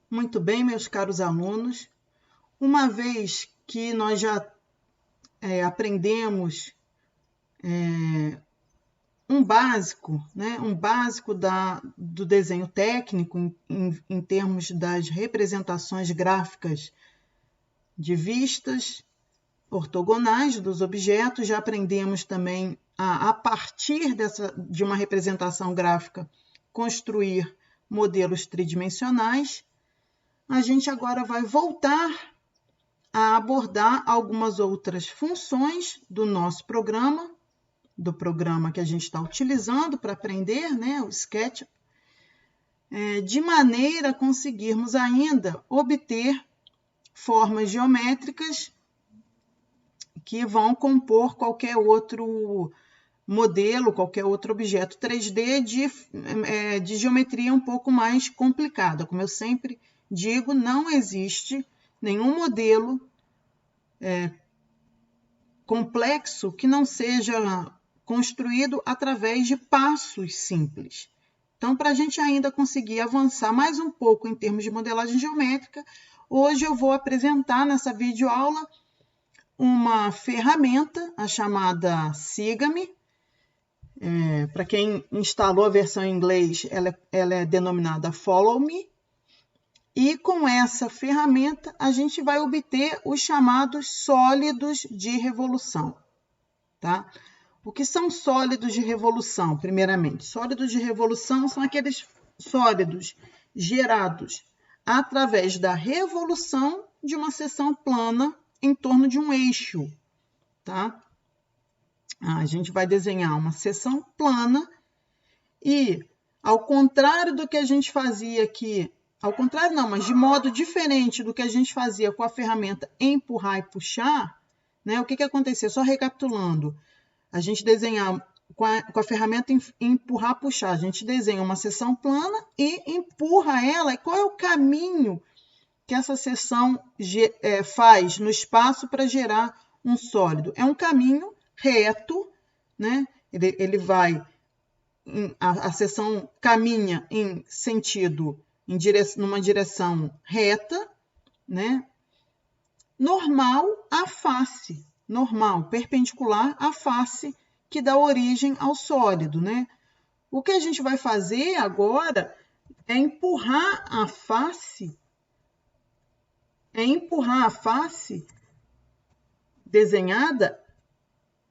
Muito bem, meus caros alunos, uma vez que nós já aprendemos um básico do desenho técnico em termos das representações gráficas de vistas ortogonais dos objetos, já aprendemos também a partir de uma representação gráfica, construir modelos tridimensionais. A gente agora vai voltar a abordar algumas outras funções do nosso programa, do programa que a gente está utilizando para aprender, o Sketch, de maneira a conseguirmos ainda obter formas geométricas que vão compor qualquer outro modelo, qualquer outro objeto 3D de geometria um pouco mais complicada. Como eu sempre digo, não existe nenhum modelo complexo que não seja construído através de passos simples. Então, para a gente ainda conseguir avançar mais um pouco em termos de modelagem geométrica, hoje eu vou apresentar nessa videoaula uma ferramenta, a chamada Siga-me. Para quem instalou a versão em inglês, ela é denominada Follow Me. E com essa ferramenta, a gente vai obter os chamados sólidos de revolução. Tá? O que são sólidos de revolução, primeiramente? Sólidos de revolução são aqueles sólidos gerados através da revolução de uma seção plana em torno de um eixo. Tá? A gente vai desenhar uma seção plana e, ao contrário do que a gente fazia aqui, ao contrário não, mas de modo diferente do que a gente fazia com a ferramenta empurrar e puxar, o que acontecia? Só recapitulando, a gente desenhava com a ferramenta empurrar e puxar, a gente desenha uma seção plana e empurra ela. E qual é o caminho que essa seção faz no espaço para gerar um sólido? É um caminho reto, Ele vai, a seção caminha em sentido, numa direção reta, normal à face, perpendicular à face que dá origem ao sólido, O que a gente vai fazer agora é empurrar a face desenhada,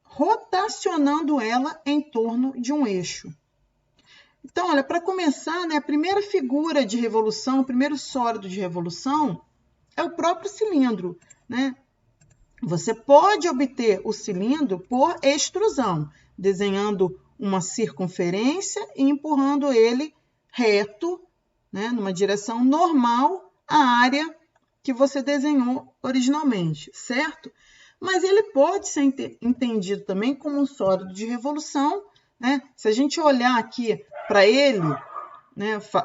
rotacionando ela em torno de um eixo. Então, olha, para começar, a primeira figura de revolução, o primeiro sólido de revolução é o próprio cilindro, Você pode obter o cilindro por extrusão, desenhando uma circunferência e empurrando ele reto, numa direção normal à área que você desenhou originalmente, certo? Mas ele pode ser entendido também como um sólido de revolução, Se a gente olhar aqui para ele,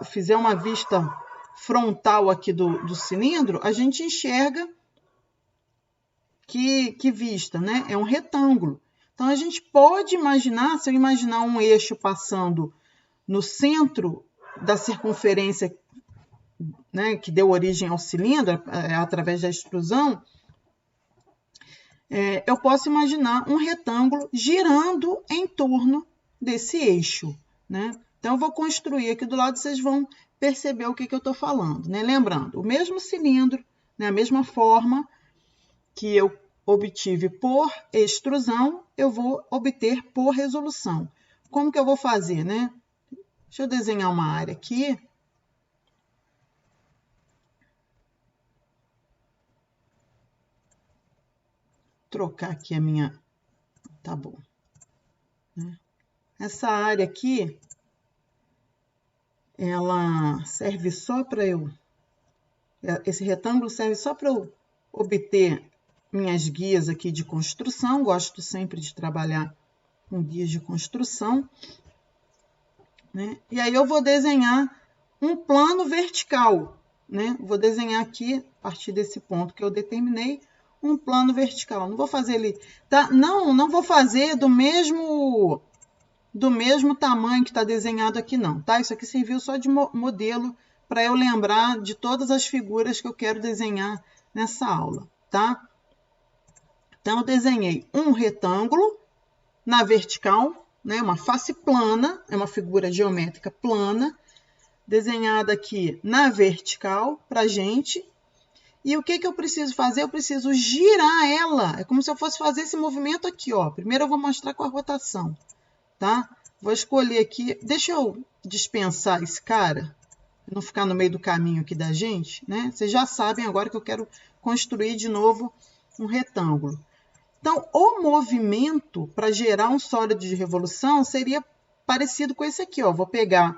fizer uma vista frontal aqui do cilindro, a gente enxerga que vista, É um retângulo. Então, a gente pode imaginar, se eu imaginar um eixo passando no centro da circunferência, que deu origem ao cilindro, através da extrusão, eu posso imaginar um retângulo girando em torno desse eixo, Então, eu vou construir aqui do lado, vocês vão perceber o que eu estou falando, Lembrando, o mesmo cilindro, a mesma forma que eu obtive por extrusão, eu vou obter por resolução. Como que eu vou fazer, Deixa eu desenhar uma área aqui. Trocar aqui a minha... Tá bom. Essa área aqui, ela serve só para eu... Esse retângulo serve só para eu obter minhas guias aqui de construção. Gosto sempre de trabalhar com guias de construção. E aí eu vou desenhar um plano vertical, Vou desenhar aqui, a partir desse ponto que eu determinei, um plano vertical. Não vou fazer ele, tá? Não vou fazer do mesmo tamanho que está desenhado aqui, não, tá? Isso aqui serviu só de modelo para eu lembrar de todas as figuras que eu quero desenhar nessa aula, tá? Então, eu desenhei um retângulo na vertical, né? Uma face plana, é uma figura geométrica plana, desenhada aqui na vertical para a gente. E o que eu preciso fazer? Eu preciso girar ela. É como se eu fosse fazer esse movimento aqui, ó. Primeiro eu vou mostrar com a rotação, tá? Vou escolher aqui. Deixa eu dispensar esse cara, para não ficar no meio do caminho aqui da gente, né? Vocês já sabem agora que eu quero construir de novo um retângulo. Então, o movimento para gerar um sólido de revolução seria parecido com esse aqui, ó. Vou pegar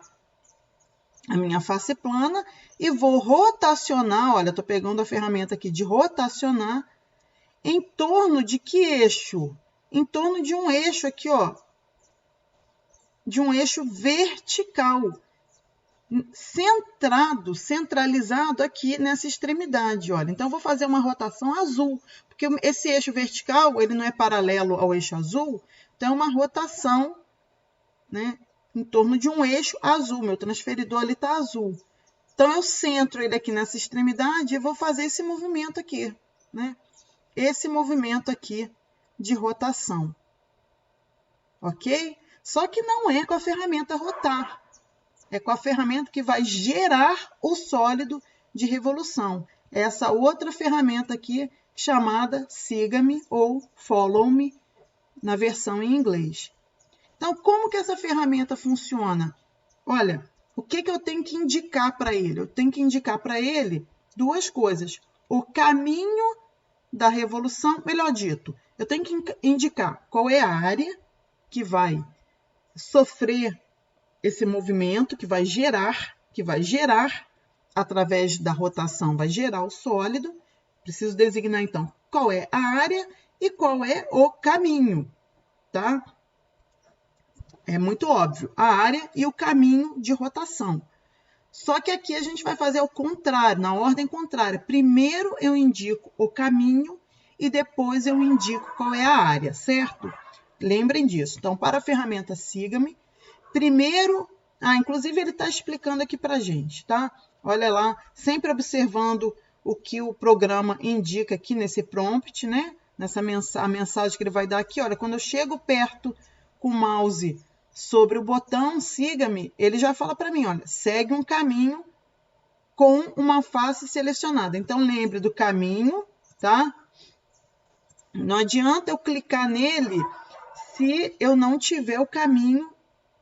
a minha face plana e vou rotacionar, olha, estou pegando a ferramenta aqui de rotacionar, em torno de que eixo? Em torno de um eixo aqui, ó, de um eixo vertical, centralizado aqui nessa extremidade, olha. Então, eu vou fazer uma rotação azul, porque esse eixo vertical, ele não é paralelo ao eixo azul, então é uma rotação, né, em torno de um eixo azul. Meu transferidor ali está azul. Então, eu centro ele aqui nessa extremidade e vou fazer esse movimento aqui, né? Esse movimento aqui de rotação. Ok? Só que não é com a ferramenta rotar. É com a ferramenta que vai gerar o sólido de revolução. Essa outra ferramenta aqui, chamada Siga-me ou Follow-me, na versão em inglês. Então, como que essa ferramenta funciona? Olha, o que eu tenho que indicar para ele? Eu tenho que indicar para ele duas coisas. O caminho da revolução, melhor dito, eu tenho que indicar qual é a área que vai sofrer esse movimento, que vai gerar através da rotação, vai gerar o sólido. Preciso designar, então, qual é a área e qual é o caminho, tá? É muito óbvio, a área e o caminho de rotação. Só que aqui a gente vai fazer o contrário, na ordem contrária. Primeiro eu indico o caminho e depois eu indico qual é a área, certo? Lembrem disso. Então, para a ferramenta Siga-me, primeiro, inclusive ele está explicando aqui para a gente, tá? Olha lá, sempre observando o que o programa indica aqui nesse prompt, né? A mensagem que ele vai dar aqui, olha, quando eu chego perto com o mouse sobre o botão Siga-me, ele já fala para mim, olha, segue um caminho com uma face selecionada. Então, lembre do caminho, tá? Não adianta eu clicar nele se eu não tiver o caminho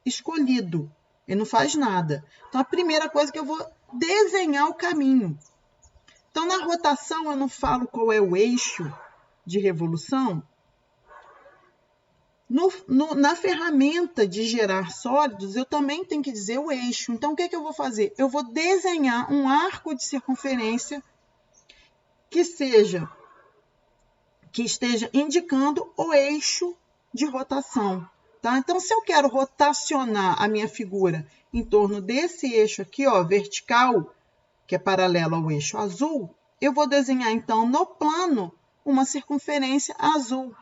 escolhido. Ele não faz nada. Então, a primeira coisa que eu vou desenhar o caminho. Então, na rotação, eu não falo qual é o eixo de revolução. Na ferramenta de gerar sólidos, eu também tenho que dizer o eixo. Então, o que eu vou fazer? Eu vou desenhar um arco de circunferência que esteja indicando o eixo de rotação. Tá? Então, se eu quero rotacionar a minha figura em torno desse eixo aqui, ó, vertical, que é paralelo ao eixo azul, eu vou desenhar, então, no plano, uma circunferência azul.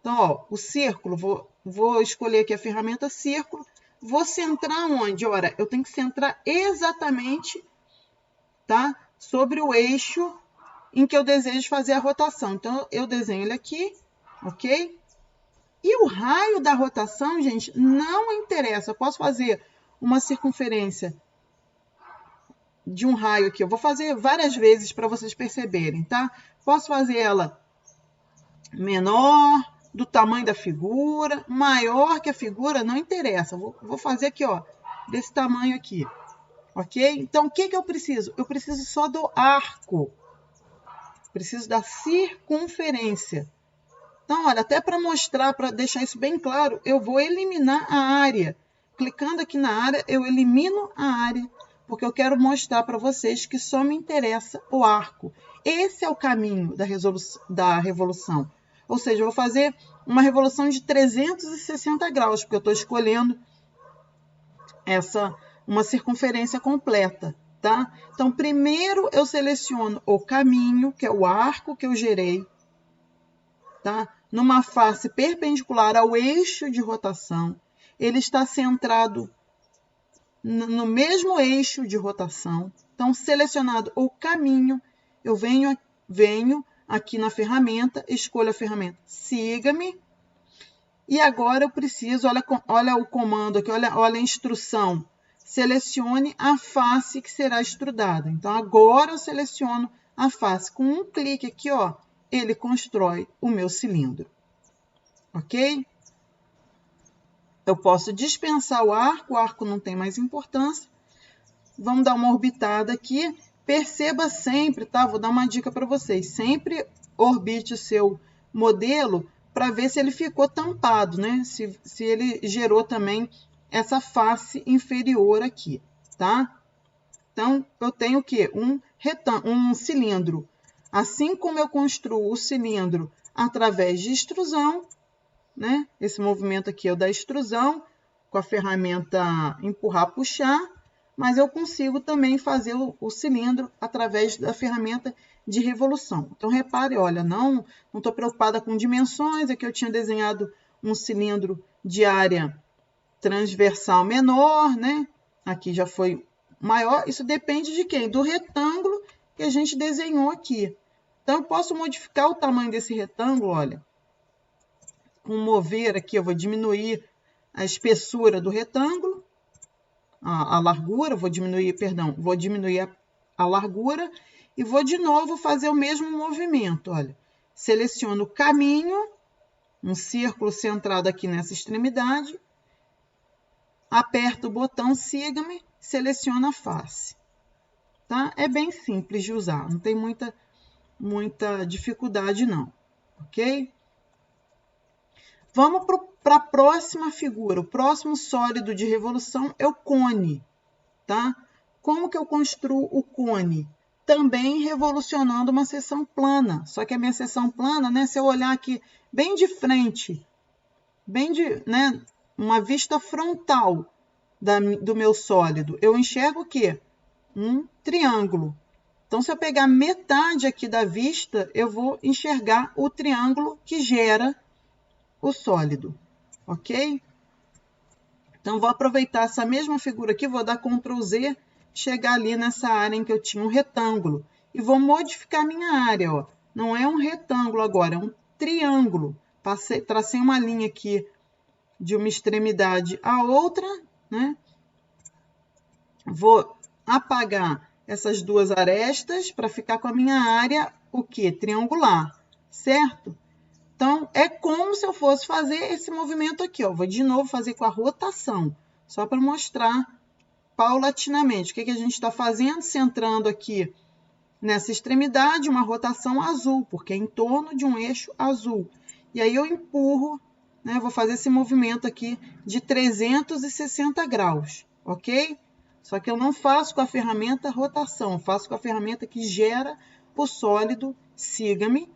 Então, ó, o círculo, vou escolher aqui a ferramenta círculo, vou centrar onde? Ora, eu tenho que centrar exatamente, tá, sobre o eixo em que eu desejo fazer a rotação. Então, eu desenho ele aqui, ok? E o raio da rotação, gente, não interessa. Eu posso fazer uma circunferência de um raio aqui. Eu vou fazer várias vezes para vocês perceberem, tá? Posso fazer ela menor, do tamanho da figura, maior que a figura, não interessa. Vou fazer aqui, ó, desse tamanho aqui, ok? Então, o que eu preciso? Eu preciso só do arco. Preciso da circunferência. Então, olha, até para mostrar, para deixar isso bem claro, eu vou eliminar a área. Clicando aqui na área, eu elimino a área, porque eu quero mostrar para vocês que só me interessa o arco. Esse é o caminho da revolução. Ou seja, eu vou fazer uma revolução de 360 graus, porque eu estou escolhendo uma circunferência completa, tá? Então, primeiro eu seleciono o caminho, que é o arco que eu gerei, tá? Numa face perpendicular ao eixo de rotação. Ele está centrado no mesmo eixo de rotação. Então, selecionado o caminho, eu venho aqui na ferramenta, escolho a ferramenta Siga-me. E agora eu preciso, olha o comando aqui, olha a instrução. Selecione a face que será extrudada. Então, agora eu seleciono a face. Com um clique aqui, ó, ele constrói o meu cilindro. Ok? Eu posso dispensar o arco não tem mais importância. Vamos dar uma orbitada aqui. Perceba sempre, tá? Vou dar uma dica para vocês. Sempre orbite o seu modelo para ver se ele ficou tampado, né? Se ele gerou também essa face inferior aqui, tá? Então, eu tenho o quê? Um cilindro. Assim como eu construo o cilindro através de extrusão, né? Esse movimento aqui é o da extrusão, com a ferramenta empurrar, puxar, mas eu consigo também fazer o cilindro através da ferramenta de revolução. Então, repare, olha, não estou preocupada com dimensões, aqui eu tinha desenhado um cilindro de área transversal menor, né? Aqui já foi maior, isso depende de quem? Do retângulo que a gente desenhou aqui. Então, eu posso modificar o tamanho desse retângulo, olha. Com mover aqui, eu vou diminuir a espessura do retângulo, a largura, vou diminuir a largura e vou de novo fazer o mesmo movimento, olha. Seleciono o caminho, um círculo centrado aqui nessa extremidade, aperto o botão Siga-me, seleciono a face. Tá? É bem simples de usar, não tem muita dificuldade não, ok? Vamos para a próxima figura. O próximo sólido de revolução é o cone, tá? Como que eu construo o cone? Também revolucionando uma seção plana. Só que a minha seção plana, né? Se eu olhar aqui bem de frente, né? Uma vista frontal do meu sólido, eu enxergo o quê? Um triângulo. Então, se eu pegar metade aqui da vista, eu vou enxergar o triângulo que gera o sólido, ok? Então, vou aproveitar essa mesma figura aqui, vou dar Ctrl Z, chegar ali nessa área em que eu tinha um retângulo. E vou modificar minha área, ó. Não é um retângulo agora, é um triângulo. Tracei uma linha aqui de uma extremidade à outra, né? Vou apagar essas duas arestas para ficar com a minha área, o quê? Triangular, certo? Então, é como se eu fosse fazer esse movimento aqui, ó. Vou de novo fazer com a rotação, só para mostrar paulatinamente. O que a gente está fazendo? Centrando aqui nessa extremidade, uma rotação azul, porque é em torno de um eixo azul. E aí eu empurro, né? Vou fazer esse movimento aqui de 360 graus, ok? Só que eu não faço com a ferramenta rotação, faço com a ferramenta que gera o sólido Siga-me.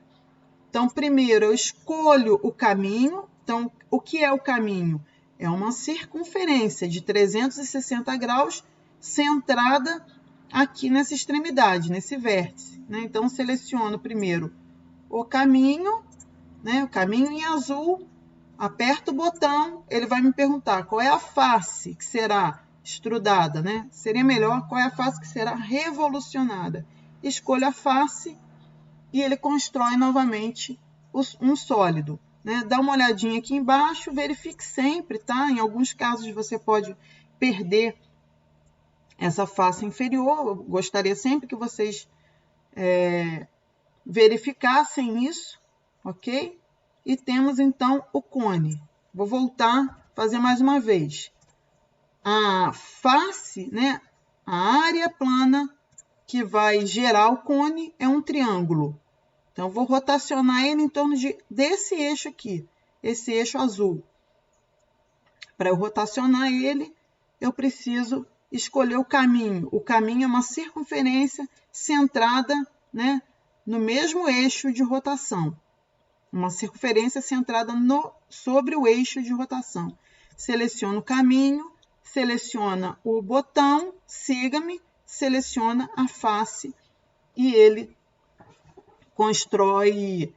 Então, primeiro eu escolho o caminho. Então, o que é o caminho? É uma circunferência de 360 graus centrada aqui nessa extremidade, nesse vértice, né? Então, seleciono primeiro o caminho, né? O caminho em azul, aperto o botão, ele vai me perguntar qual é a face que será extrudada, né? Seria melhor qual é a face que será revolucionada. Escolho a face e ele constrói novamente um sólido, né? Dá uma olhadinha aqui embaixo, verifique sempre, tá? Em alguns casos você pode perder essa face inferior. Eu gostaria sempre que vocês verificassem isso, ok? E temos então o cone. Vou voltar, fazer mais uma vez. A face, né? A área plana que vai gerar o cone é um triângulo. Então, vou rotacionar ele em torno desse eixo aqui, esse eixo azul. Para eu rotacionar ele, eu preciso escolher o caminho. O caminho é uma circunferência centrada, né, no mesmo eixo de rotação. Uma circunferência centrada sobre o eixo de rotação. Seleciona o caminho, seleciona o botão, Siga-me, seleciona a face e ele constrói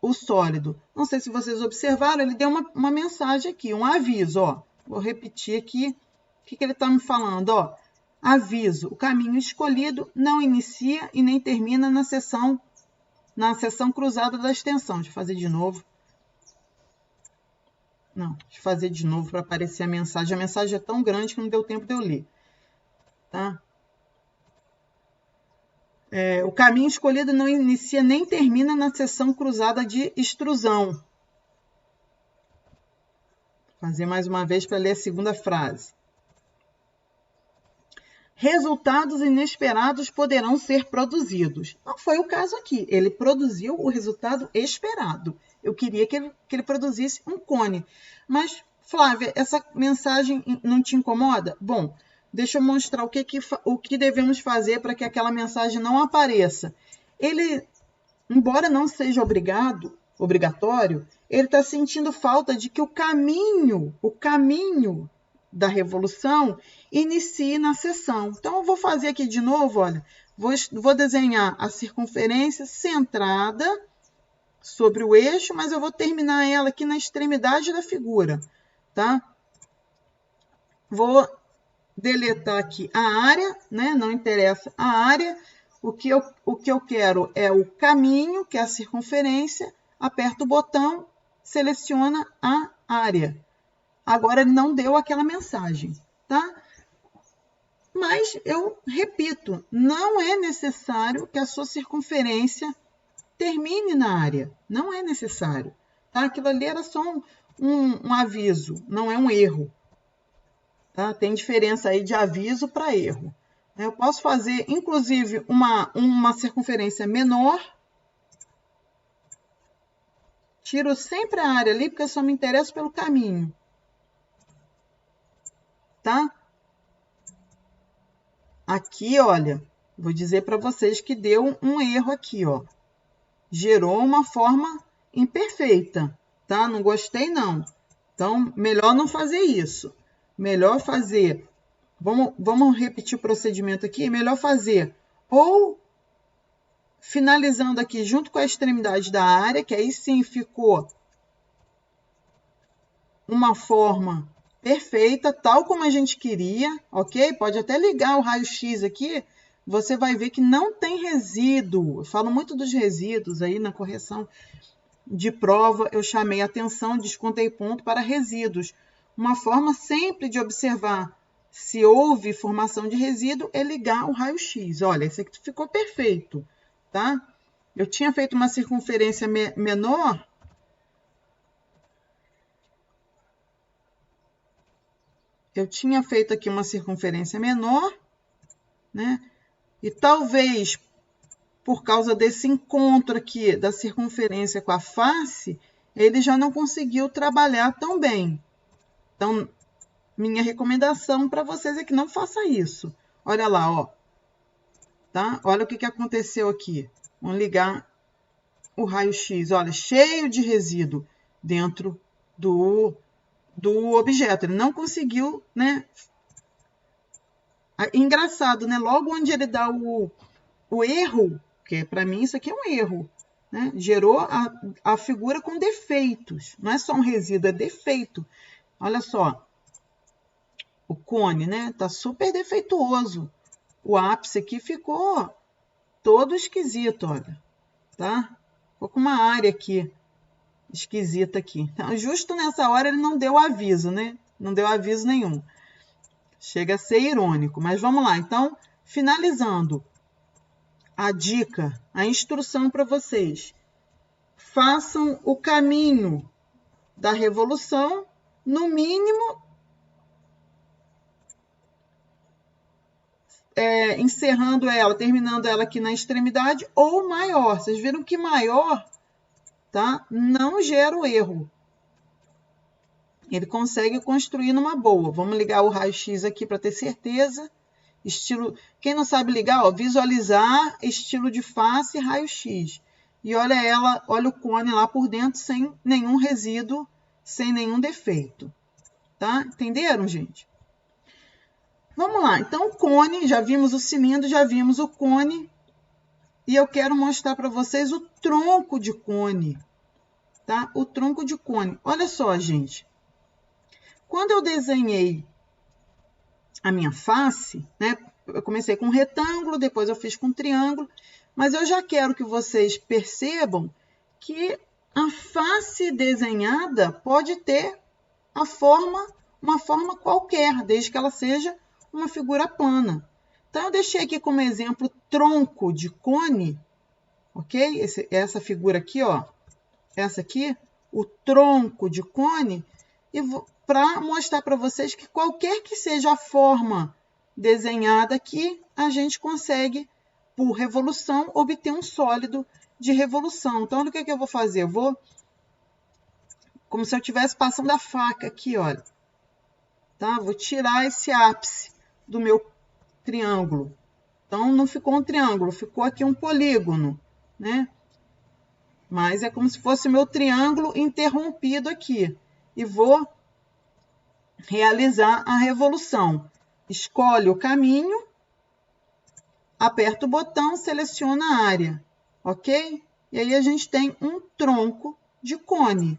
o sólido. Não sei se vocês observaram, ele deu uma mensagem aqui, um aviso, ó. Vou repetir aqui que ele está me falando? Ó, aviso, o caminho escolhido não inicia e nem termina na seção cruzada da extensão. Deixa eu fazer de novo. Não, deixa eu fazer de novo para aparecer a mensagem. A mensagem é tão grande que não deu tempo de eu ler. Tá? O caminho escolhido não inicia nem termina na seção cruzada de extrusão. Vou fazer mais uma vez para ler a segunda frase. Resultados inesperados poderão ser produzidos. Não foi o caso aqui. Ele produziu o resultado esperado. Eu queria que ele produzisse um cone. Mas, Flávia, essa mensagem não te incomoda? Bom, deixa eu mostrar o que devemos fazer para que aquela mensagem não apareça. Ele, embora não seja obrigatório, ele está sentindo falta de que o caminho da revolução inicie na seção. Então, eu vou fazer aqui de novo, olha, vou desenhar a circunferência centrada sobre o eixo, mas eu vou terminar ela aqui na extremidade da figura, tá? Vou deletar aqui a área, né? Não interessa a área. O que eu quero é o caminho, que é a circunferência. Aperto o botão, seleciona a área. Agora, ele não deu aquela mensagem, tá? Mas eu repito, não é necessário que a sua circunferência termine na área. Não é necessário. Tá? Aquilo ali era só um aviso, não é um erro. Tá? Tem diferença aí de aviso para erro. Eu posso fazer, inclusive, uma circunferência menor. Tiro sempre a área ali, porque eu só me interesso pelo caminho. Tá? Aqui, olha, vou dizer para vocês que deu um erro aqui, ó. Gerou uma forma imperfeita, tá? Não gostei, não. Então, melhor não fazer isso. Melhor fazer... Vamos repetir o procedimento aqui. Melhor fazer ou finalizando aqui junto com a extremidade da área, que aí sim ficou uma forma perfeita, tal como a gente queria, ok? Pode até ligar o raio-x aqui, você vai ver que não tem resíduo. Eu falo muito dos resíduos aí na correção de prova, eu chamei atenção, descontei ponto para resíduos. Uma forma sempre de observar se houve formação de resíduo é ligar o raio-x. Olha, esse aqui ficou perfeito, tá? Eu tinha feito uma circunferência menor. Eu tinha feito aqui uma circunferência menor, né? E talvez, por causa desse encontro aqui da circunferência com a face, ele já não conseguiu trabalhar tão bem. Então, minha recomendação para vocês é que não faça isso. Olha lá, ó. Tá? Olha o que aconteceu aqui. Vamos ligar o raio-x. Olha, cheio de resíduo dentro do objeto. Ele não conseguiu, né? Engraçado, né? Logo onde ele dá o erro, que para mim isso aqui é um erro, né? Gerou a figura com defeitos. Não é só um resíduo, é defeito. Olha só. O cone, né? Tá super defeituoso. O ápice aqui ficou todo esquisito, olha. Tá? Ficou com uma área aqui esquisita aqui. Então, justo nessa hora ele não deu aviso, né? Não deu aviso nenhum. Chega a ser irônico, mas vamos lá. Então, finalizando a dica, a instrução para vocês. Façam o caminho da revolução, no mínimo, encerrando ela, terminando ela aqui na extremidade, ou maior. Vocês viram que maior, tá? Não gera o erro. Ele consegue construir numa boa. Vamos ligar o raio-x aqui para ter certeza. Estilo, quem não sabe ligar, ó, visualizar, estilo de face, raio-x. E olha o cone lá por dentro sem nenhum resíduo, sem nenhum defeito. Tá? Entenderam, gente? Vamos lá. Então, o cone, já vimos o cilindro, já vimos o cone. E eu quero mostrar para vocês o tronco de cone. Tá? O tronco de cone. Olha só, gente. Quando eu desenhei a minha face, né? Eu comecei com um retângulo, depois eu fiz com um triângulo, mas eu já quero que vocês percebam que a face desenhada pode ter uma forma qualquer, desde que ela seja uma figura plana. Então, eu deixei aqui como exemplo tronco de cone, ok? Essa figura aqui, ó, essa aqui, o tronco de cone, e para mostrar para vocês que qualquer que seja a forma desenhada aqui, a gente consegue, por revolução, obter um sólido de revolução. Então, olha o que eu vou fazer. Eu vou, como se eu estivesse passando a faca aqui, olha. Tá? Vou tirar esse ápice do meu triângulo. Então, não ficou um triângulo, ficou aqui um polígono, né? Mas é como se fosse o meu triângulo interrompido aqui. E vou realizar a revolução. Escolhe o caminho, aperta o botão, seleciona a área, ok? E aí a gente tem um tronco de cone.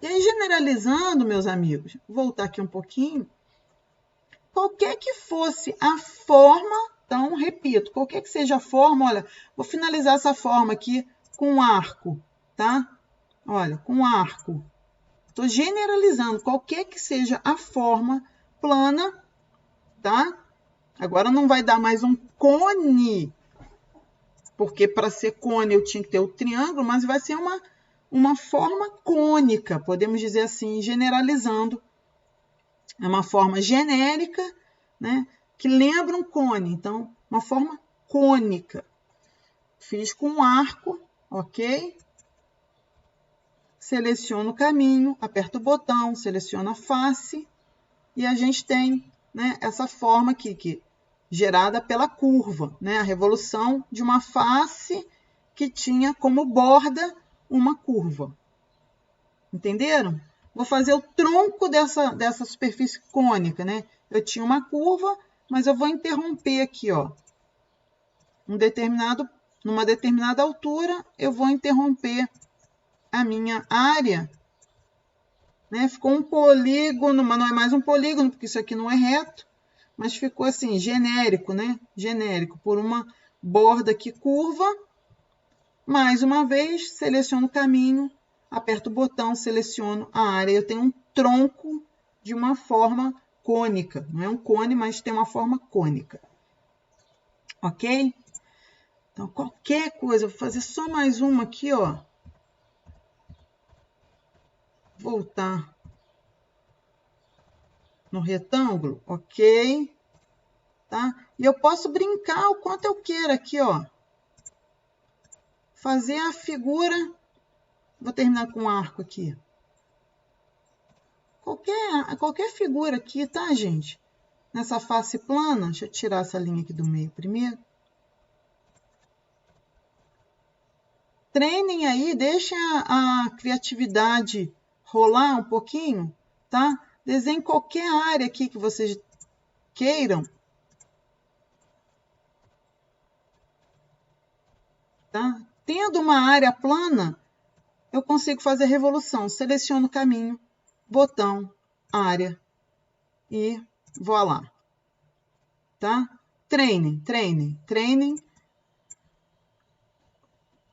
E aí, generalizando, meus amigos, vou voltar aqui um pouquinho. Qualquer que fosse a forma, então, repito, qualquer que seja a forma, olha, vou finalizar essa forma aqui com um arco, tá? Olha, com um arco. Estou generalizando, qualquer que seja a forma plana, tá? Agora não vai dar mais um cone, porque para ser cone eu tinha que ter o triângulo, mas vai ser uma forma cônica, podemos dizer assim, generalizando. É uma forma genérica, né, que lembra um cone, então, uma forma cônica. Fiz com um arco, ok? Seleciono o caminho, aperto o botão, seleciono a face, e a gente tem, né, essa forma aqui, que gerada pela curva, né, a revolução de uma face que tinha como borda uma curva. Entenderam? Vou fazer o tronco dessa superfície cônica, né? Eu tinha uma curva, mas eu vou interromper aqui, ó. Numa determinada altura, eu vou interromper a minha área, né? Ficou um polígono, mas não é mais um polígono, porque isso aqui não é reto, mas ficou assim, genérico, né? Genérico, por uma borda aqui curva. Mais uma vez, seleciono o caminho, aperto o botão, seleciono a área. Eu tenho um tronco de uma forma cônica. Não é um cone, mas tem uma forma cônica. Ok? Então, qualquer coisa, eu vou fazer só mais uma aqui, ó. Voltar no retângulo, ok? Tá? E eu posso brincar o quanto eu queira aqui, ó. Fazer a figura. Vou terminar com um arco aqui. Qualquer figura aqui, tá, gente? Nessa face plana, deixa eu tirar essa linha aqui do meio primeiro. Treinem aí, deixem a criatividade rolar um pouquinho, tá? Desenhem qualquer área aqui que vocês queiram. Tá? Tendo uma área plana, eu consigo fazer revolução. Seleciono o caminho, botão, área e vou lá. Tá? Treinem, treinem, treinem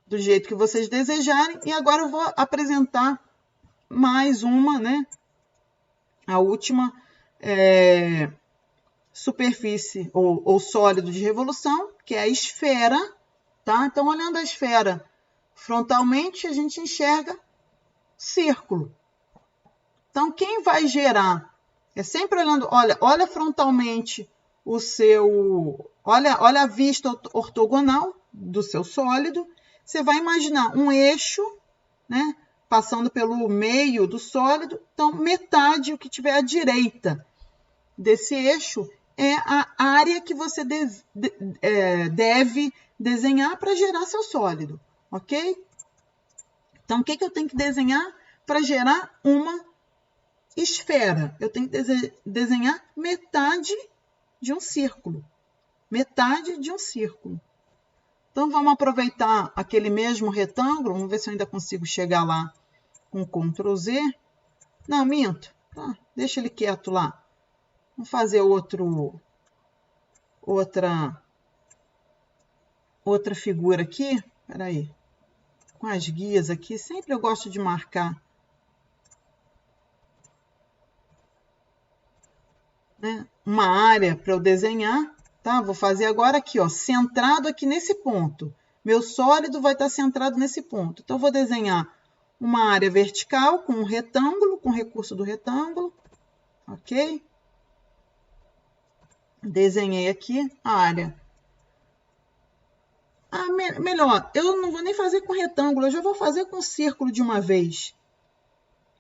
do jeito que vocês desejarem. E agora eu vou apresentar mais uma, né? A última superfície ou sólido de revolução, que é a esfera, tá? Então, olhando a esfera frontalmente, a gente enxerga círculo. Então, quem vai gerar? É sempre olhando, olha frontalmente o seu, olha a vista ortogonal do seu sólido. Você vai imaginar um eixo, né, passando pelo meio do sólido. Então, metade, o que tiver à direita desse eixo, é a área que você deve desenhar para gerar seu sólido, ok? Então, o que eu tenho que desenhar para gerar uma esfera? Eu tenho que desenhar metade de um círculo. Metade de um círculo. Então, vamos aproveitar aquele mesmo retângulo. Vamos ver se eu ainda consigo chegar lá com Ctrl Z. Não, minto. Tá, deixa ele quieto lá. Vamos fazer outra figura aqui. Espera aí. Com as guias aqui, sempre eu gosto de marcar, né, uma área para eu desenhar, tá? Vou fazer agora aqui, ó, centrado aqui nesse ponto. Meu sólido vai estar centrado nesse ponto. Então, eu vou desenhar uma área vertical com um retângulo, com o recurso do retângulo, ok? Desenhei aqui a área. Melhor, eu não vou nem fazer com retângulo, eu já vou fazer com círculo de uma vez.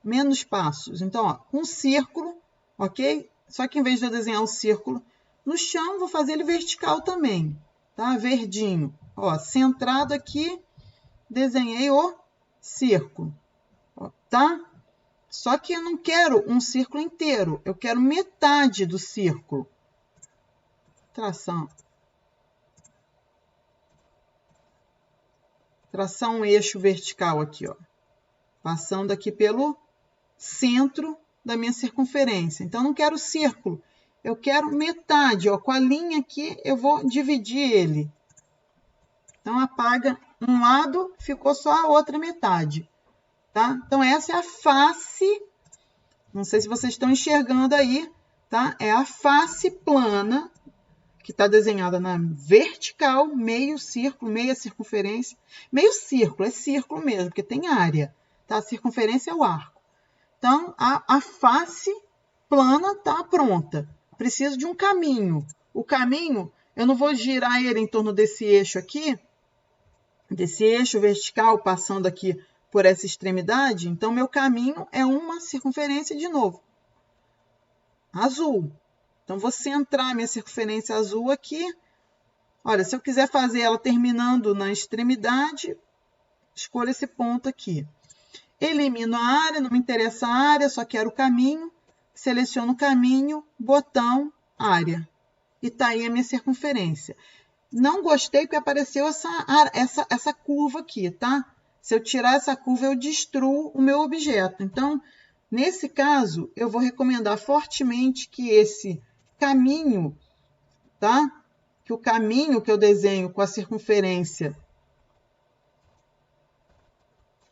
Menos passos. Então, ó, um círculo, ok? Só que em vez de eu desenhar um círculo no chão, vou fazer ele vertical também, tá? Verdinho. Ó, centrado aqui, desenhei o círculo, ó, tá? Só que eu não quero um círculo inteiro, eu quero metade do círculo. Traçar um eixo vertical aqui, ó. Passando aqui pelo centro da minha circunferência. Então, não quero círculo, eu quero metade, ó. Com a linha aqui, eu vou dividir ele. Então, apaga um lado, ficou só a outra metade, tá? Então, essa é a face, não sei se vocês estão enxergando aí, tá? É a face plana, que está desenhada na vertical, meio círculo, meia circunferência. Meio círculo, é círculo mesmo, porque tem área, tá? A circunferência é o arco. Então, a face plana está pronta. Preciso de um caminho. O caminho, eu não vou girar ele em torno desse eixo aqui, desse eixo vertical, passando aqui por essa extremidade. Então, meu caminho é uma circunferência de novo, azul. Então, vou centrar minha circunferência azul aqui. Olha, se eu quiser fazer ela terminando na extremidade, escolho esse ponto aqui. Elimino a área, não me interessa a área, só quero o caminho. Seleciono o caminho, botão, área. E tá aí a minha circunferência. Não gostei porque apareceu essa curva aqui, tá? Se eu tirar essa curva, eu destruo o meu objeto. Então, nesse caso, eu vou recomendar fortemente que esse caminho, tá? Que o caminho que eu desenho com a circunferência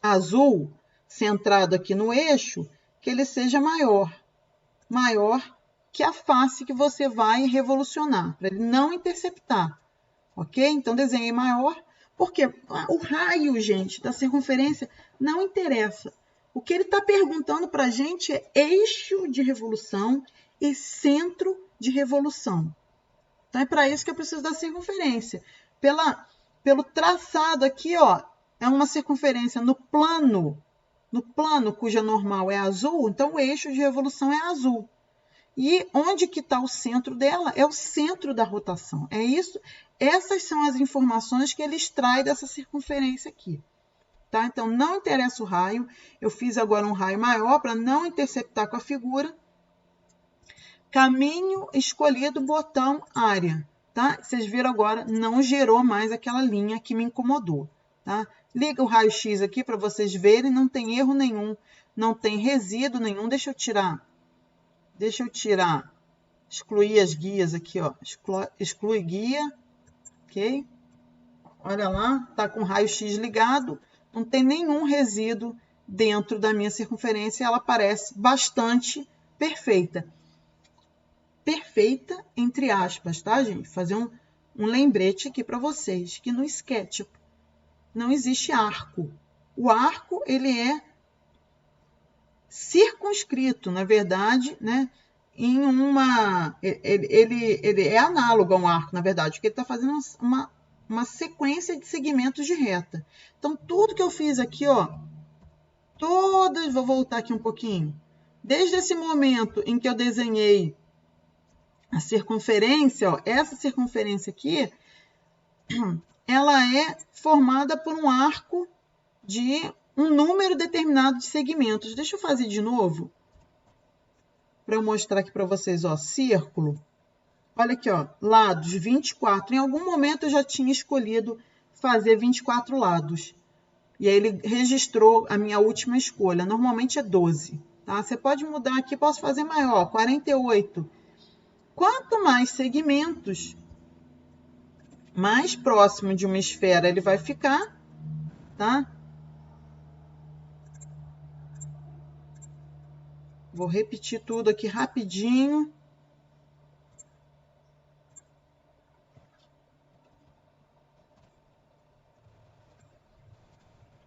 azul, centrado aqui no eixo, que ele seja maior que a face que você vai revolucionar, para ele não interceptar, ok? Então, desenhei maior, porque o raio, gente, da circunferência não interessa. O que ele está perguntando para a gente é eixo de revolução e centro de revolução. Então, é para isso que eu preciso da circunferência. Pelo traçado aqui, ó, é uma circunferência no plano cuja normal é azul, então o eixo de revolução é azul. E onde que está o centro dela? É o centro da rotação. É isso. Essas são as informações que ele extrai dessa circunferência aqui. Tá? Então, não interessa o raio. Eu fiz agora um raio maior para não interceptar com a figura. Caminho escolhido, botão, área. Tá? Vocês viram agora, não gerou mais aquela linha que me incomodou. Tá? Liga o raio-x aqui para vocês verem, não tem erro nenhum, não tem resíduo nenhum. Deixa eu tirar, excluir as guias aqui, ó. Exclui guia, ok? Olha lá, tá com o raio-x ligado, não tem nenhum resíduo dentro da minha circunferência, ela parece bastante perfeita. Perfeita, entre aspas, tá, gente? Fazer um lembrete aqui para vocês, que no SketchUp não existe arco. O arco, ele é circunscrito, na verdade, né? Em ele é análogo a um arco, na verdade, porque ele está fazendo uma sequência de segmentos de reta. Então, tudo que eu fiz aqui, ó, vou voltar aqui um pouquinho. Desde esse momento em que eu desenhei a circunferência, ó, essa circunferência aqui, ela é formada por um arco de um número determinado de segmentos. Deixa eu fazer de novo, para eu mostrar aqui para vocês, ó, círculo. Olha aqui, ó, lados 24. Em algum momento eu já tinha escolhido fazer 24 lados. E aí ele registrou a minha última escolha. Normalmente é 12, tá? Você pode mudar aqui, posso fazer maior, 48. Quanto mais segmentos, mais próximo de uma esfera ele vai ficar, tá? Vou repetir tudo aqui rapidinho.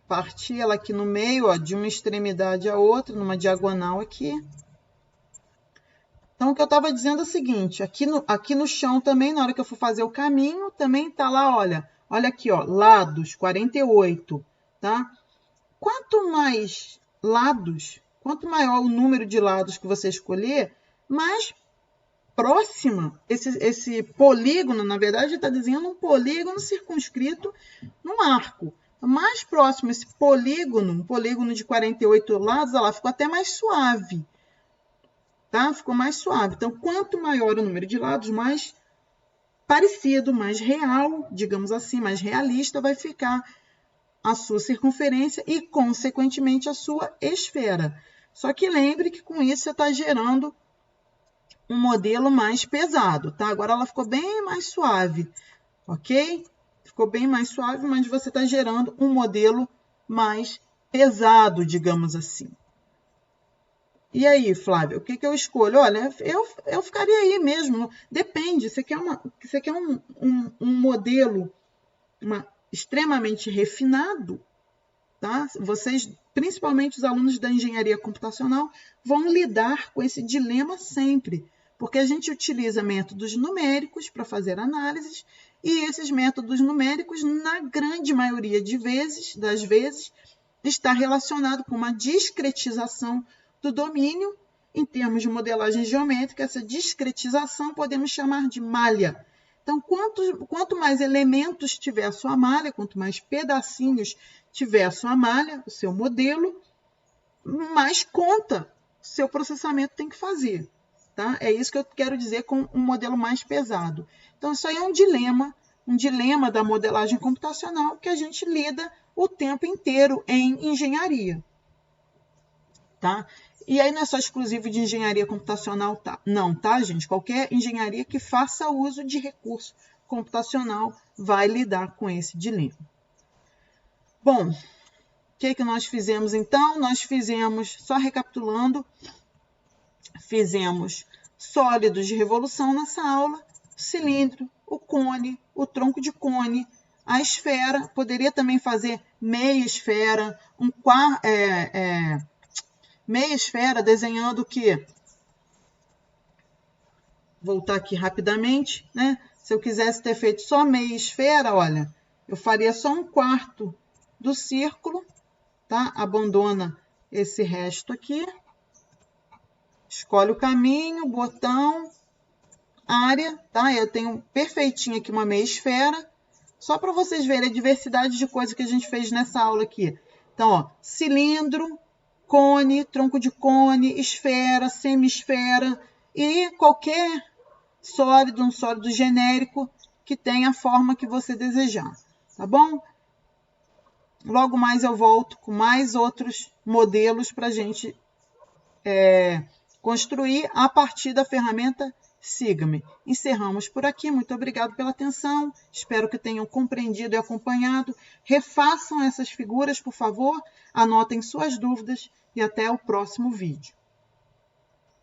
Parti ela aqui no meio, ó, de uma extremidade à outra, numa diagonal aqui. Então, o que eu estava dizendo é o seguinte, aqui no chão também, na hora que eu for fazer o caminho, também tá lá, olha aqui, ó, lados, 48, tá? Quanto mais lados, quanto maior o número de lados que você escolher, mais próxima, esse polígono, na verdade, está desenhando um polígono circunscrito num arco. Mais próximo esse polígono, um polígono de 48 lados, olha lá, ficou até mais suave. Tá? Ficou mais suave. Então, quanto maior o número de lados, mais parecido, mais real, digamos assim, mais realista vai ficar a sua circunferência e, consequentemente, a sua esfera. Só que lembre que com isso você está gerando um modelo mais pesado, tá? Agora ela ficou bem mais suave, ok? Ficou bem mais suave, mas você está gerando um modelo mais pesado, digamos assim. E aí, Flávia, o que eu escolho? Olha, eu ficaria aí mesmo. Depende, você quer um modelo extremamente refinado, tá? Vocês, principalmente os alunos da engenharia computacional, vão lidar com esse dilema sempre, porque a gente utiliza métodos numéricos para fazer análises, e esses métodos numéricos, na grande maioria das vezes, está relacionado com uma discretização do domínio. Em termos de modelagem geométrica, essa discretização podemos chamar de malha. Então, quanto mais elementos tiver a sua malha, quanto mais pedacinhos tiver a sua malha, o seu modelo, mais conta seu processamento tem que fazer. Tá? É isso que eu quero dizer com um modelo mais pesado. Então, isso aí é um dilema da modelagem computacional que a gente lida o tempo inteiro em engenharia. Tá? E aí não é só exclusivo de engenharia computacional, tá? Não, tá, gente? Qualquer engenharia que faça uso de recurso computacional vai lidar com esse dilema. Bom, o que nós fizemos então? Nós fizemos, só recapitulando, fizemos sólidos de revolução nessa aula, o cilindro, o cone, o tronco de cone, a esfera, poderia também fazer meia esfera, meia esfera desenhando o quê? Voltar aqui rapidamente, né? Se eu quisesse ter feito só meia esfera, olha, eu faria só um quarto do círculo, tá? Abandona esse resto aqui. Escolhe o caminho, botão, área, tá? Eu tenho perfeitinho aqui uma meia esfera, só para vocês verem a diversidade de coisas que a gente fez nessa aula aqui. Então, ó, cilindro, cone, tronco de cone, esfera, semi-esfera e qualquer sólido, um sólido genérico que tenha a forma que você desejar, tá bom? Logo mais eu volto com mais outros modelos para a gente construir a partir da ferramenta Siga-me. Encerramos por aqui. Muito obrigado pela atenção. Espero que tenham compreendido e acompanhado. Refaçam essas figuras, por favor. Anotem suas dúvidas e até o próximo vídeo.